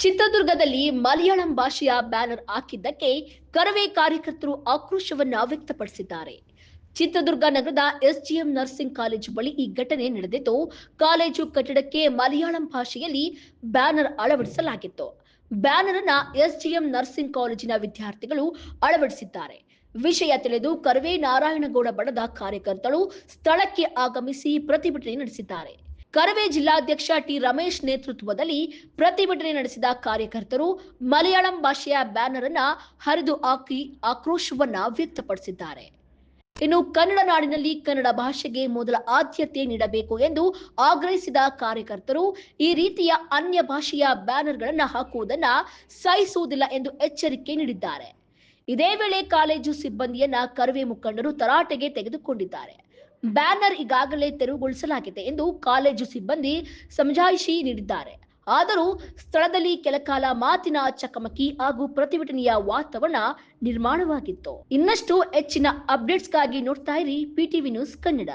ಚಿತ್ರದುರ್ಗದಲ್ಲಿ ಮಲಯಾಳಂ ಭಾಷೆಯ ಬ್ಯಾನರ್ ಹಾಕಿದ್ದಕ್ಕೆ ಕರವೇ ಕಾರ್ಯಕರ್ತರು ಆಕ್ರೋಶವನ್ನ ವ್ಯಕ್ತಪಡಿಸಿದ್ದಾರೆ. ಚಿತ್ರದುರ್ಗ ನಗರದ ಎಸ್ಜಿಎಂ ನರ್ಸಿಂಗ್ ಕಾಲೇಜು ಬಳಿ ಈ ಘಟನೆ ನಡೆದಿದ್ದು, ಕಾಲೇಜು ಕಟ್ಟಡಕ್ಕೆ ಮಲಯಾಳಂ ಭಾಷೆಯಲ್ಲಿ ಬ್ಯಾನರ್ ಅಳವಡಿಸಲಾಗಿತ್ತು. ಬ್ಯಾನರ್ ಅನ್ನ ಎಸ್ಜಿಎಂ ನರ್ಸಿಂಗ್ ಕಾಲೇಜಿನ ವಿದ್ಯಾರ್ಥಿಗಳು ಅಳವಡಿಸಿದ್ದಾರೆ. ವಿಷಯ ತಿಳಿದು ಕರವೇ ನಾರಾಯಣಗೌಡ ಬಣದ ಕಾರ್ಯಕರ್ತರು ಸ್ಥಳಕ್ಕೆ ಆಗಮಿಸಿ ಪ್ರತಿಭಟನೆ ನಡೆಸಿದ್ದಾರೆ. ಕರವೇ ಜಿಲ್ಲಾಧ್ಯಕ್ಷ ಟಿ ರಮೇಶ್ ನೇತೃತ್ವದಲ್ಲಿ ಪ್ರತಿಭಟನೆ ನಡೆಸಿದ ಕಾರ್ಯಕರ್ತರು ಮಲಯಾಳಂ ಭಾಷೆಯ ಬ್ಯಾನರ್ ಅನ್ನ ಹರಿದು ಹಾಕಿ ಆಕ್ರೋಶವನ್ನ ವ್ಯಕ್ತಪಡಿಸಿದ್ದಾರೆ. ಇನ್ನು ಕನ್ನಡ ನಾಡಿನಲ್ಲಿ ಕನ್ನಡ ಭಾಷೆಗೆ ಮೊದಲ ಆದ್ಯತೆ ನೀಡಬೇಕು ಎಂದು ಆಗ್ರಹಿಸಿದ ಕಾರ್ಯಕರ್ತರು ಈ ರೀತಿಯ ಅನ್ಯ ಭಾಷೆಯ ಬ್ಯಾನರ್ಗಳನ್ನು ಹಾಕುವುದನ್ನ ಸಹಿಸುವುದಿಲ್ಲ ಎಂದು ಎಚ್ಚರಿಕೆ ನೀಡಿದ್ದಾರೆ. ಇದೇ ವೇಳೆ ಕಾಲೇಜು ಸಿಬ್ಬಂದಿಯನ್ನ ಕರವೇ ಮುಖಂಡರು ತರಾಟೆಗೆ ತೆಗೆದುಕೊಂಡಿದ್ದಾರೆ. ಬ್ಯಾನರ್ ಈಗಾಗಲೇ ತೆರವುಗೊಳಿಸಲಾಗಿದೆ ಎಂದು ಕಾಲೇಜು ಸಿಬ್ಬಂದಿ ಸಮಜಾಯಿಷಿ ನೀಡಿದ್ದಾರೆ. ಆದರೂ ಸ್ಥಳದಲ್ಲಿ ಕೆಲಕಾಲ ಮಾತಿನ ಚಕಮಕಿ ಹಾಗೂ ಪ್ರತಿಭಟನೆಯ ವಾತಾವರಣ ನಿರ್ಮಾಣವಾಗಿತ್ತು. ಇನ್ನಷ್ಟು ಹೆಚ್ಚಿನ ಅಪ್ಡೇಟ್ಸ್ಗಾಗಿ ನೋಡ್ತಾ ಇರಿ PTV ನ್ಯೂಸ್ ಕನ್ನಡ.